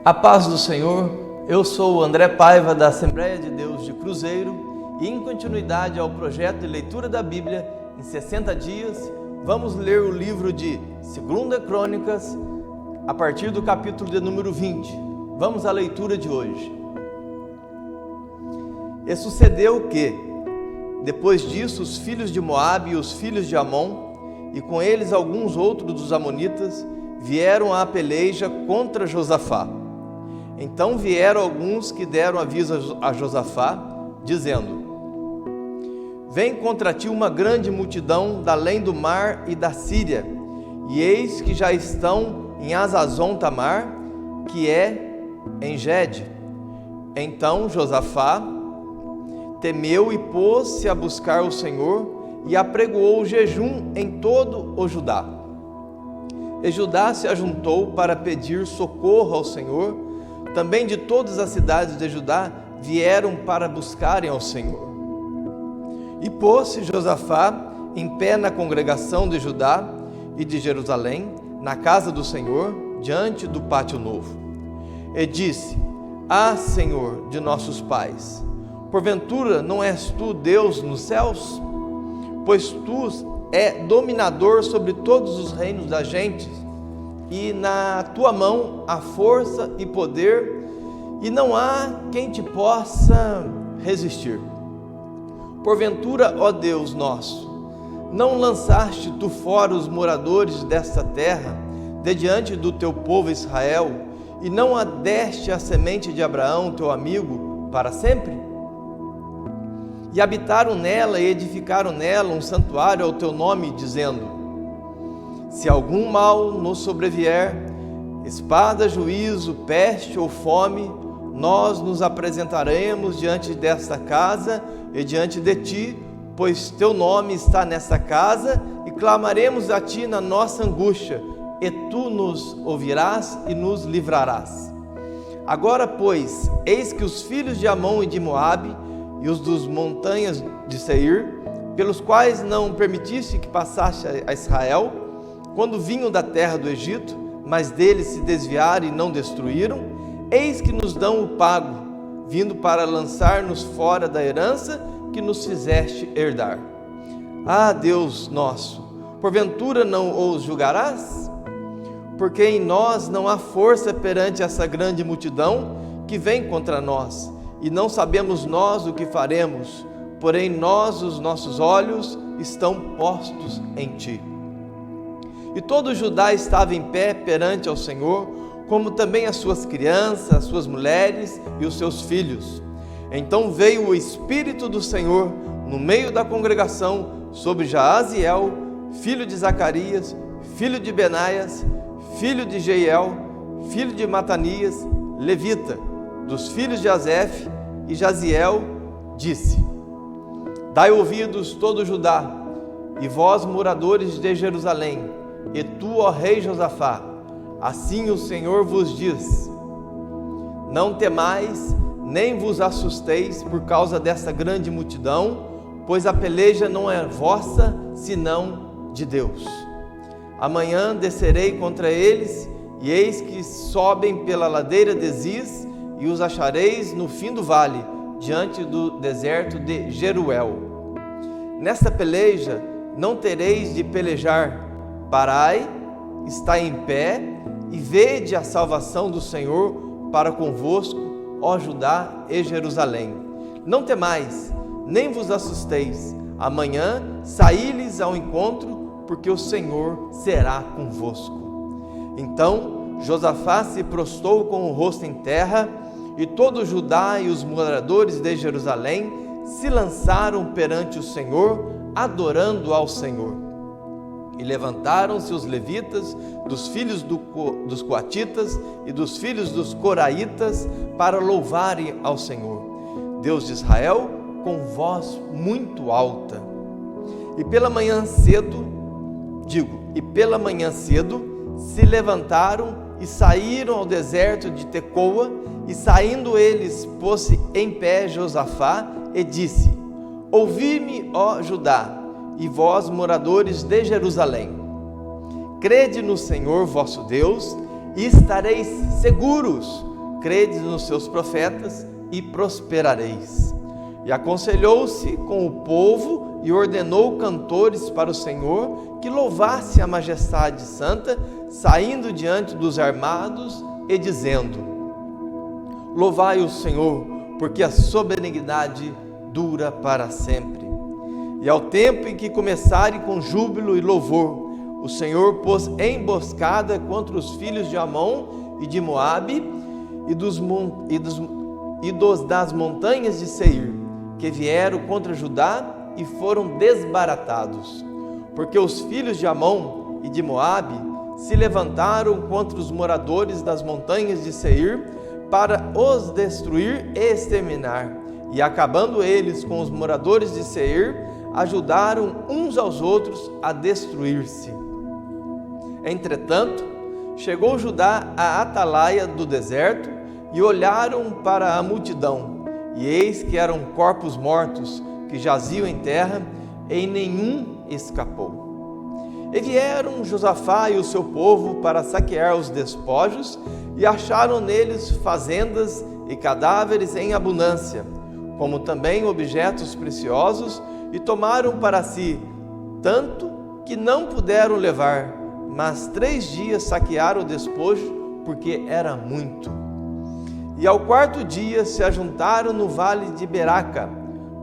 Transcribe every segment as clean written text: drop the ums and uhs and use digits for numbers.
A paz do Senhor, eu sou o André Paiva da Assembleia de Deus de Cruzeiro e em continuidade ao projeto de leitura da Bíblia, em 60 dias, vamos ler o livro de 2 Crônicas, a partir do capítulo de número 20. Vamos à leitura de hoje. E sucedeu que, depois disso, os filhos de Moabe e os filhos de Amon, e com eles alguns outros dos amonitas, vieram à peleja contra Josafá. Então vieram alguns que deram aviso a Josafá, dizendo: Vem contra ti uma grande multidão da além do mar e da Síria, e eis que já estão em Hazazon Tamar, que é em Gede. Então Josafá temeu e pôs-se a buscar o Senhor e apregoou o jejum em todo o Judá. E Judá se ajuntou para pedir socorro ao Senhor. Também de todas as cidades de Judá vieram para buscarem ao Senhor. E pôs-se Josafá em pé na congregação de Judá e de Jerusalém, na casa do Senhor, diante do pátio novo. E disse: Ah, Senhor de nossos pais, porventura não és tu Deus nos céus? Pois tu és dominador sobre todos os reinos das gentes, e na tua mão há força e poder, e não há quem te possa resistir. Porventura, ó Deus nosso, não lançaste tu fora os moradores desta terra, de diante do teu povo Israel, e não a deste a semente de Abraão, teu amigo, para sempre? E habitaram nela e edificaram nela um santuário ao teu nome, dizendo: Se algum mal nos sobrevier, espada, juízo, peste ou fome, nós nos apresentaremos diante desta casa e diante de ti, pois teu nome está nessa casa, e clamaremos a ti na nossa angústia, e tu nos ouvirás e nos livrarás. Agora, pois, eis que os filhos de Amon e de Moabe, e os dos montanhas de Seir, pelos quais não permitiste que passasse a Israel, quando vinham da terra do Egito, mas deles se desviaram e não destruíram, eis que nos dão o pago, vindo para lançar-nos fora da herança que nos fizeste herdar. Ah, Deus nosso, porventura não os julgarás? Porque em nós não há força perante essa grande multidão que vem contra nós, e não sabemos nós o que faremos, porém nós, os nossos olhos, estão postos em ti. E todo Judá estava em pé perante ao Senhor, como também as suas crianças, as suas mulheres e os seus filhos. Então veio o Espírito do Senhor no meio da congregação sobre Jaaziel, filho de Zacarias, filho de Benaias, filho de Jeiel, filho de Matanias, levita, dos filhos de Asef, e Jaziel disse: Dai ouvidos todo Judá, e vós moradores de Jerusalém, e tu, ó rei Josafá, assim o Senhor vos diz: Não temais, nem vos assusteis por causa desta grande multidão, pois a peleja não é vossa, senão de Deus. Amanhã descerei contra eles, e eis que sobem pela ladeira de Ziz, e os achareis no fim do vale, diante do deserto de Jeruel. Nesta peleja não tereis de pelejar. Parai, está em pé, e vede a salvação do Senhor para convosco, ó Judá e Jerusalém. Não temais, nem vos assusteis. Amanhã saí-lhes ao encontro, porque o Senhor será convosco. Então Josafá se prostrou com o rosto em terra, e todo Judá e os moradores de Jerusalém se lançaram perante o Senhor, adorando ao Senhor. E levantaram-se os levitas, dos filhos dos coatitas e dos filhos dos coraitas, para louvarem ao Senhor, Deus de Israel, com voz muito alta. E pela manhã cedo se levantaram e saíram ao deserto de Tecoa, e saindo eles, pôs-se em pé Josafá e disse: Ouvi-me, ó Judá, e vós, moradores de Jerusalém, crede no Senhor vosso Deus, e estareis seguros, credes nos seus profetas e prosperareis. E aconselhou-se com o povo e ordenou cantores para o Senhor que louvasse a majestade santa, saindo diante dos armados e dizendo: Louvai o Senhor, porque a sua benignidade dura para sempre. E ao tempo em que começarem com júbilo e louvor, o Senhor pôs emboscada contra os filhos de Amon e de Moabe das montanhas de Seir, que vieram contra Judá e foram desbaratados. Porque os filhos de Amon e de Moabe se levantaram contra os moradores das montanhas de Seir para os destruir e exterminar. E acabando eles com os moradores de Seir, ajudaram uns aos outros a destruir-se. Entretanto, chegou Judá à atalaia do deserto e olharam para a multidão, e eis que eram corpos mortos que jaziam em terra, e nenhum escapou. E vieram Josafá e o seu povo para saquear os despojos, e acharam neles fazendas e cadáveres em abundância, como também objetos preciosos, e tomaram para si tanto que não puderam levar, mas 3 dias saquearam o despojo, porque era muito. E ao 4º dia se ajuntaram no vale de Beraca,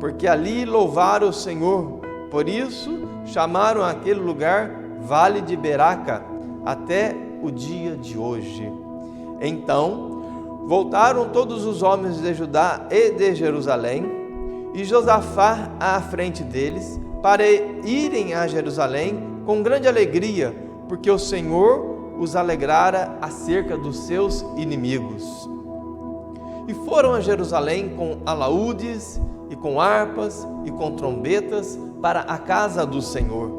porque ali louvaram o Senhor. Por isso chamaram aquele lugar Vale de Beraca até o dia de hoje. Então voltaram todos os homens de Judá e de Jerusalém, e Josafá à frente deles, para irem a Jerusalém com grande alegria, porque o Senhor os alegrara acerca dos seus inimigos. E foram a Jerusalém com alaúdes, e com harpas, e com trombetas, para a casa do Senhor.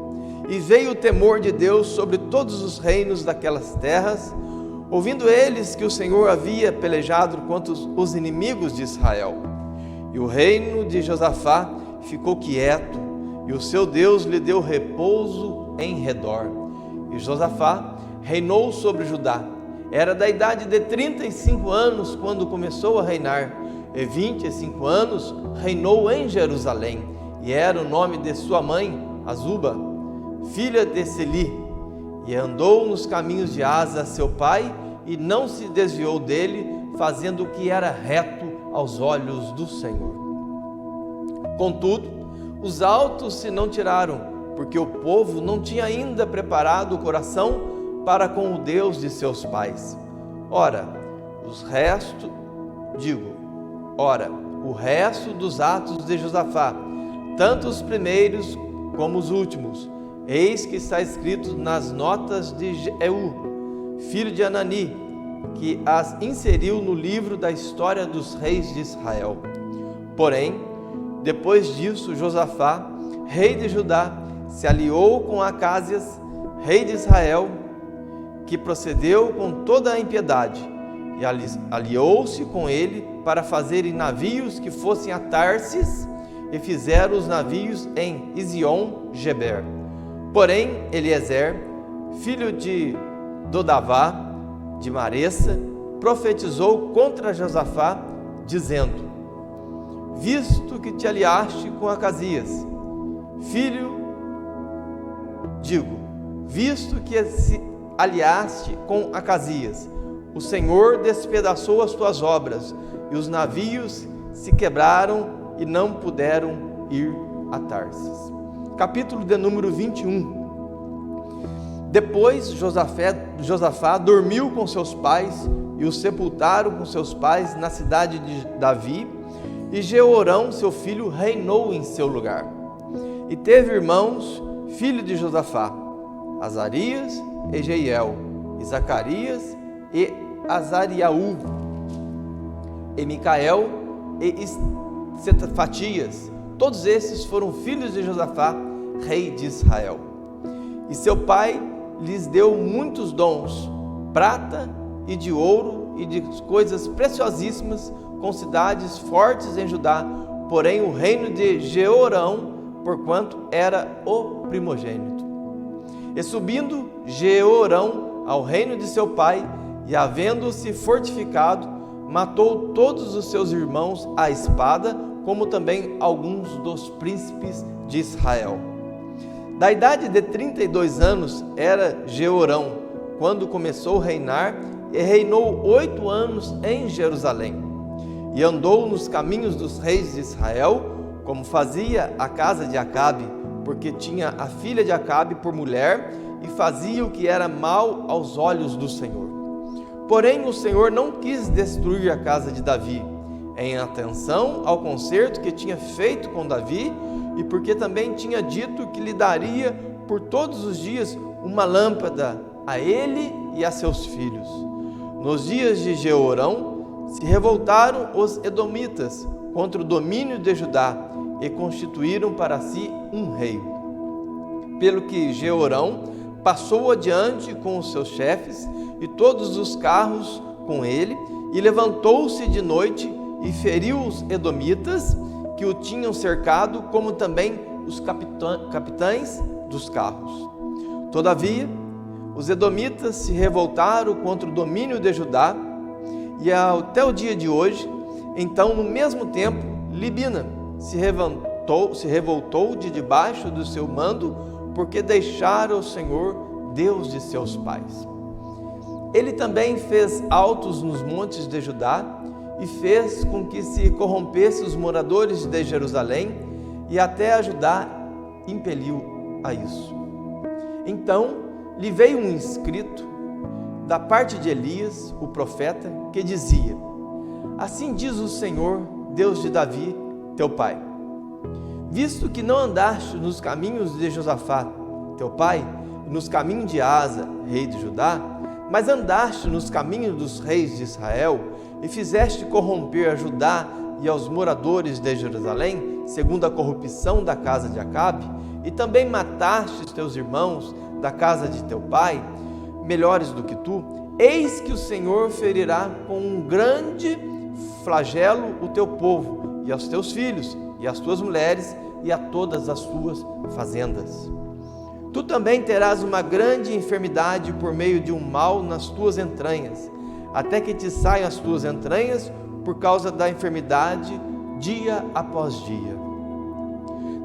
E veio o temor de Deus sobre todos os reinos daquelas terras, ouvindo eles que o Senhor havia pelejado contra os inimigos de Israel. E o reino de Josafá ficou quieto, e o seu Deus lhe deu repouso em redor. E Josafá reinou sobre Judá. Era da idade de 35 anos quando começou a reinar, e 25 anos reinou em Jerusalém, e era o nome de sua mãe, Azuba, filha de Seli, e andou nos caminhos de Asa, seu pai, e não se desviou dele, fazendo o que era reto aos olhos do Senhor. Contudo, os altos se não tiraram, porque o povo não tinha ainda preparado o coração para com o Deus de seus pais. Ora, o resto dos atos de Josafá, tanto os primeiros como os últimos, eis que está escrito nas notas de Jeú, filho de Anani, que as inseriu no livro da história dos reis de Israel. Porém, depois disso, Josafá, rei de Judá, se aliou com Acázias, rei de Israel, que procedeu com toda a impiedade, e aliou-se com ele para fazerem navios que fossem a Tarsis, e fizeram os navios em Ezion-Geber. Porém, Eliezer, filho de Dodavá, de Maressa, profetizou contra Josafá, dizendo: visto que te aliaste com Acasias, visto que se aliaste com Acasias, o Senhor despedaçou as tuas obras, e os navios se quebraram e não puderam ir a Tarsis. Capítulo de número 21. Depois Josafá dormiu com seus pais, e os sepultaram com seus pais na cidade de Davi, e Jeorão, seu filho, reinou em seu lugar. E teve irmãos, filho de Josafá, Azarias e Jeiel, e Zacarias e Azariaú, e Micael e Sefatias. Todos esses foram filhos de Josafá, rei de Israel. E seu pai lhes deu muitos dons, prata e de ouro e de coisas preciosíssimas, com cidades fortes em Judá, porém o reino de Jeorão, porquanto era o primogênito. E subindo Jeorão ao reino de seu pai, e havendo-se fortificado, matou todos os seus irmãos à espada, como também alguns dos príncipes de Israel. Da idade de 32 anos era Jeorão, quando começou a reinar, e reinou 8 anos em Jerusalém. E andou nos caminhos dos reis de Israel, como fazia a casa de Acabe, porque tinha a filha de Acabe por mulher, e fazia o que era mal aos olhos do Senhor. Porém, o Senhor não quis destruir a casa de Davi, em atenção ao concerto que tinha feito com Davi, e porque também tinha dito que lhe daria por todos os dias uma lâmpada a ele e a seus filhos. Nos dias de Jeorão se revoltaram os edomitas contra o domínio de Judá e constituíram para si um rei. Pelo que Jeorão passou adiante com os seus chefes e todos os carros com ele, e levantou-se de noite e feriu os edomitas que o tinham cercado, como também os capitães dos carros. Todavia, os edomitas se revoltaram contra o domínio de Judá, e até o dia de hoje, então, no mesmo tempo, Libina se revoltou de debaixo do seu mando, porque deixara o Senhor, Deus de seus pais. Ele também fez altos nos montes de Judá, e fez com que se corrompesse os moradores de Jerusalém, e até a Judá impeliu a isso. Então lhe veio um escrito da parte de Elias, o profeta, que dizia: assim diz o Senhor, Deus de Davi, teu pai: visto que não andaste nos caminhos de Josafá, teu pai, e nos caminhos de Asa, rei de Judá, mas andaste nos caminhos dos reis de Israel, e fizeste corromper a Judá e aos moradores de Jerusalém, segundo a corrupção da casa de Acabe, e também mataste os teus irmãos da casa de teu pai, melhores do que tu, eis que o Senhor ferirá com um grande flagelo o teu povo, e aos teus filhos, e às tuas mulheres, e a todas as tuas fazendas. Tu também terás uma grande enfermidade por meio de um mal nas tuas entranhas, até que te saiam as tuas entranhas por causa da enfermidade, dia após dia.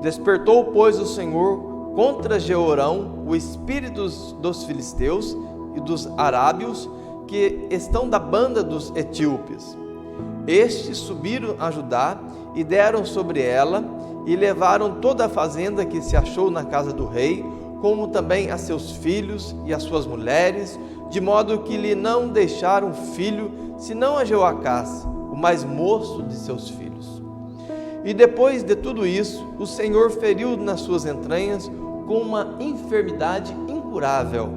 Despertou, pois, o Senhor contra Jeorão o espírito dos filisteus e dos arábios, que estão da banda dos etíopes. Estes subiram a Judá e deram sobre ela, e levaram toda a fazenda que se achou na casa do rei, como também a seus filhos e as suas mulheres, de modo que lhe não deixaram filho, senão a Jeoacás, o mais moço de seus filhos. E depois de tudo isso, o Senhor feriu nas suas entranhas com uma enfermidade incurável.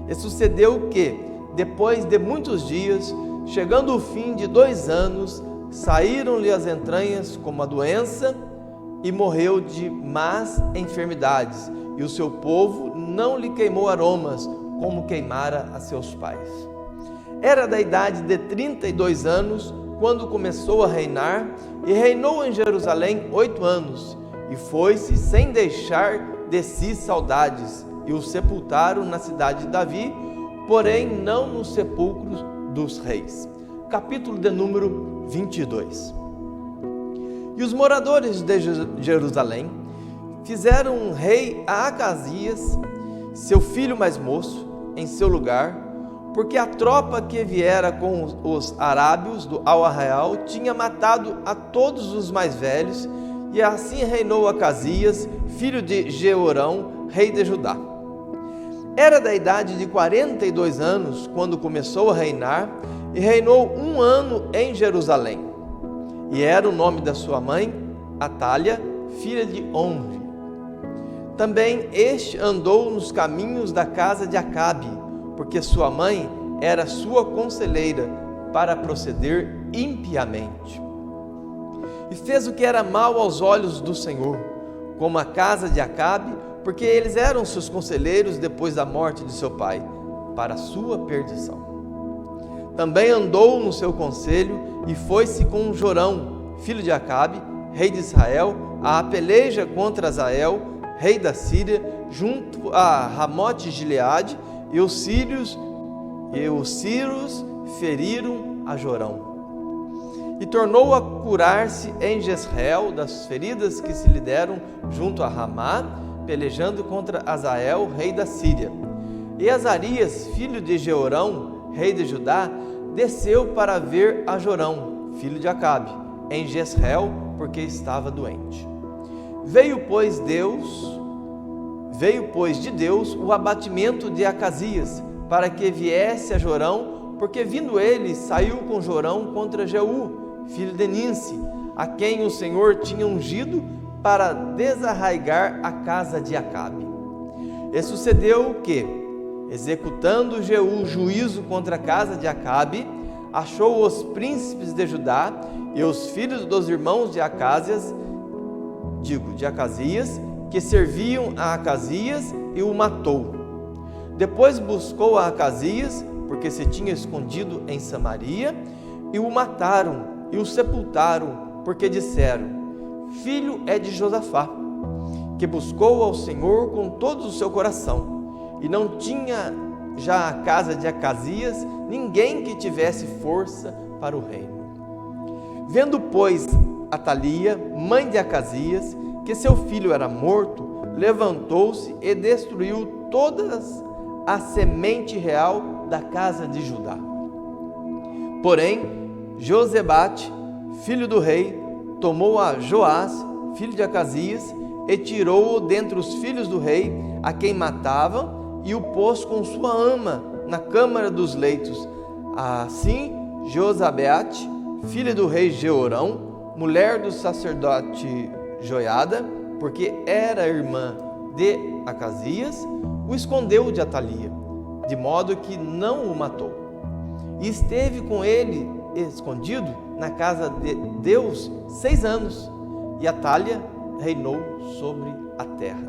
E sucedeu que, depois de muitos dias, chegando o fim de 2 anos, saíram-lhe as entranhas com uma doença, e morreu de más enfermidades, e o seu povo não lhe queimou aromas, como queimara a seus pais. Era da idade de 32 anos, quando começou a reinar, e reinou em Jerusalém 8 anos, e foi-se sem deixar de si saudades, e o sepultaram na cidade de Davi, porém não nos sepulcros dos reis. Capítulo de número 22. E os moradores de Jerusalém fizeram um rei a Acasias, seu filho mais moço, em seu lugar, porque a tropa que viera com os arábios ao arraial tinha matado a todos os mais velhos, e assim reinou Acasias, filho de Jeorão, rei de Judá. Era da idade de 42 anos quando começou a reinar, e reinou 1 ano em Jerusalém. E era o nome da sua mãe, Atália, filha de Omri. Também este andou nos caminhos da casa de Acabe, porque sua mãe era sua conselheira para proceder impiamente. E fez o que era mal aos olhos do Senhor, como a casa de Acabe, porque eles eram seus conselheiros depois da morte de seu pai, para sua perdição. Também andou no seu conselho e foi-se com Jorão, filho de Acabe, rei de Israel, à peleja contra Azael, rei da Síria, junto a Ramote Gileade, e os sírios feriram a Jorão, E tornou a curar-se em Jezreel das feridas que se lhe deram junto a Ramá, pelejando contra Azael, rei da Síria. E Azarias, filho de Jeorão, rei de Judá, desceu para ver a Jorão, filho de Acabe, em Jezreel, porque estava doente. Veio, pois, de Deus o abatimento de Acasias, para que viesse a Jorão, porque vindo ele, saiu com Jorão contra Jeú, filho de Ninsi, a quem o Senhor tinha ungido para desarraigar a casa de Acabe. E sucedeu que, executando Jeú juízo contra a casa de Acabe, achou os príncipes de Judá e os filhos dos irmãos de Acasias, que serviam a Acasias, e o matou. Depois buscou a Acasias, porque se tinha escondido em Samaria, e o mataram e o sepultaram, porque disseram: filho é de Josafá, que buscou ao Senhor com todo o seu coração, e não tinha já a casa de Acasias ninguém que tivesse força para o reino. Vendo, pois, Atalia, mãe de Acasias, que seu filho era morto, levantou-se e destruiu toda a semente real da casa de Judá. Porém, Josebate, filho do rei, tomou a Joás, filho de Acasias, e tirou-o dentre os filhos do rei, a quem matavam, e o pôs com sua ama na câmara dos leitos. Assim, Josabete, filha do rei Jeorão, mulher do sacerdote Joiada, porque era irmã de Acasias, o escondeu de Atalia, de modo que não o matou. E esteve com ele escondido na casa de Deus 6 anos, e Atalia reinou sobre a terra.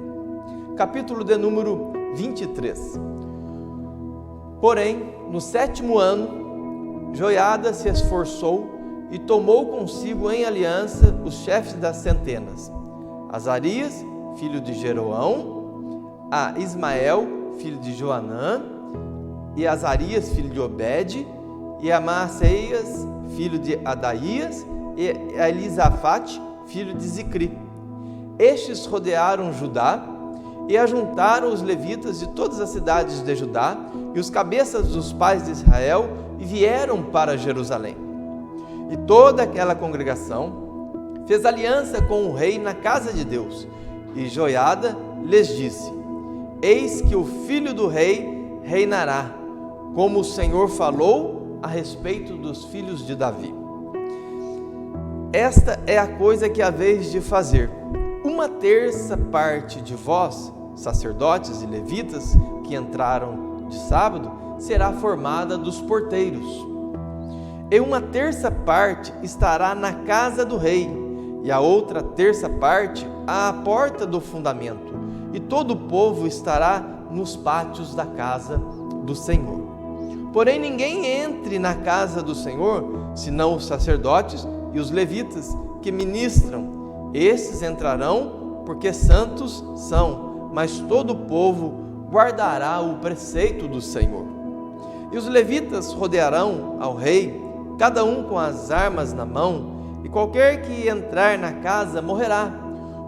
Capítulo de número 23. Porém, no 7º ano, Joiada se esforçou e tomou consigo em aliança os chefes das centenas: Azarias, filho de Jeroão, a Ismael, filho de Joanã, e Azarias, filho de Obed, e a Maaseias, filho de Adaías, e a Elisafate, filho de Zicri. Estes rodearam Judá e ajuntaram os levitas de todas as cidades de Judá e os cabeças dos pais de Israel e vieram para Jerusalém. E toda aquela congregação fez aliança com o rei na casa de Deus. E Joiada lhes disse: eis que o filho do rei reinará, como o Senhor falou a respeito dos filhos de Davi. Esta é a coisa que haveis de fazer: 1/3 de vós, sacerdotes e levitas, que entraram de sábado, será formada dos porteiros. E 1/3 estará na casa do rei, e a outra 1/3 à porta do fundamento, e todo o povo estará nos pátios da casa do Senhor. Porém, ninguém entre na casa do Senhor, senão os sacerdotes e os levitas que ministram. Esses entrarão, porque santos são, mas todo o povo guardará o preceito do Senhor. E os levitas rodearão ao rei, cada um com as armas na mão, e qualquer que entrar na casa morrerá.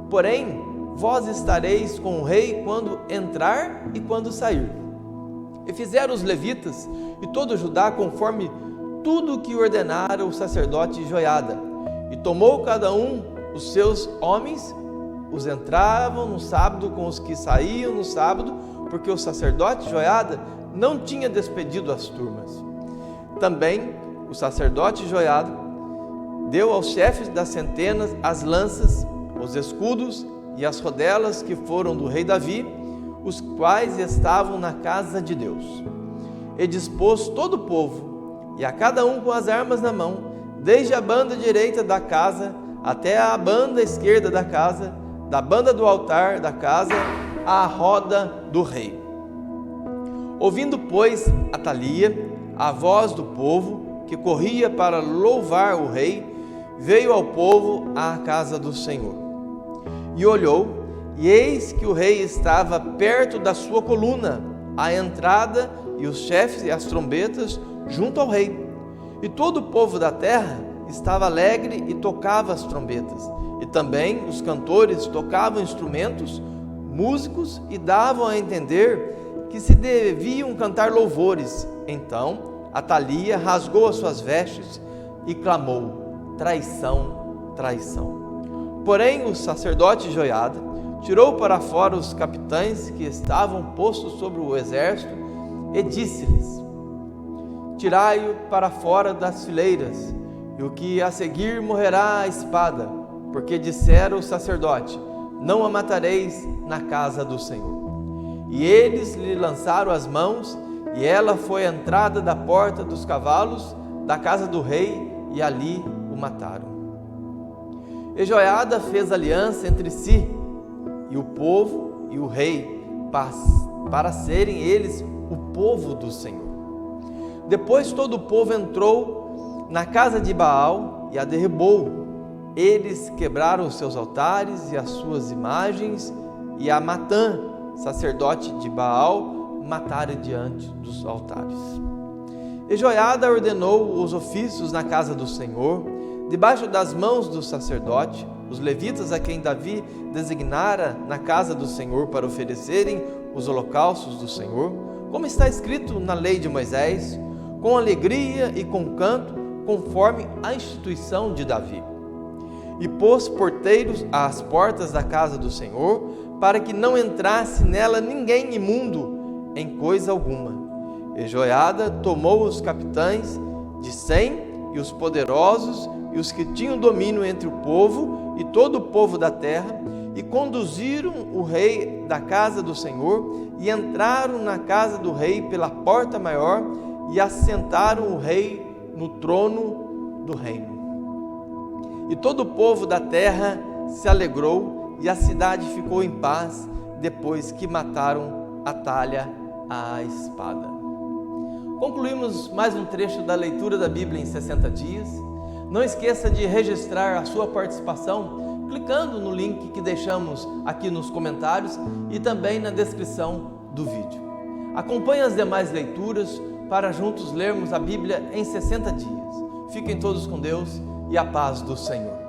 Porém, vós estareis com o rei quando entrar e quando sair. E fizeram os levitas e todo Judá conforme tudo o que ordenara o sacerdote Joiada. E tomou cada um os seus homens, os entravam no sábado com os que saíam no sábado, porque o sacerdote Joiada não tinha despedido as turmas. Também o sacerdote Joiada deu aos chefes das centenas as lanças, os escudos e as rodelas que foram do rei Davi, os quais estavam na casa de Deus. E dispôs todo o povo, e a cada um com as armas na mão, desde a banda direita da casa até a banda esquerda da casa, da banda do altar da casa à roda do rei. Ouvindo, pois, Atalia a voz do povo que corria para louvar o rei, veio ao povo à casa do Senhor. E olhou, e eis que o rei estava perto da sua coluna, à entrada, e os chefes e as trombetas junto ao rei. E todo o povo da terra estava alegre e tocava as trombetas. E também os cantores tocavam instrumentos, músicos, e davam a entender que se deviam cantar louvores. Então Atalia rasgou as suas vestes e clamou: traição, traição. Porém o sacerdote Joiada tirou para fora os capitães que estavam postos sobre o exército e disse-lhes: tirai-o para fora das fileiras, e o que a seguir morrerá à espada, porque dissera o sacerdote: não a matareis na casa do Senhor. E eles lhe lançaram as mãos, e ela foi à entrada da porta dos cavalos da casa do rei, e ali o mataram. E Joiada fez aliança entre si e o povo e o rei, para serem eles o povo do Senhor. Depois todo o povo entrou na casa de Baal e a derribou. Eles quebraram os seus altares e as suas imagens, e a Matã, sacerdote de Baal, mataram diante dos altares. E Joiada ordenou os ofícios na casa do Senhor, debaixo das mãos do sacerdote, os levitas a quem Davi designara na casa do Senhor para oferecerem os holocaustos do Senhor, como está escrito na lei de Moisés, com alegria e com canto, conforme a instituição de Davi. E pôs porteiros às portas da casa do Senhor, para que não entrasse nela ninguém imundo em coisa alguma. E Joiada tomou os capitães de 100 e os poderosos e os que tinham domínio entre o povo e todo o povo da terra, e conduziram o rei da casa do Senhor, e entraram na casa do rei pela porta maior, e assentaram o rei no trono do reino. E todo o povo da terra se alegrou, e a cidade ficou em paz, depois que mataram Atalia à espada. Concluímos mais um trecho da leitura da Bíblia em 60 dias. Não esqueça de registrar a sua participação clicando no link que deixamos aqui nos comentários e também na descrição do vídeo. Acompanhe as demais leituras para juntos lermos a Bíblia em 60 dias. Fiquem todos com Deus e a paz do Senhor.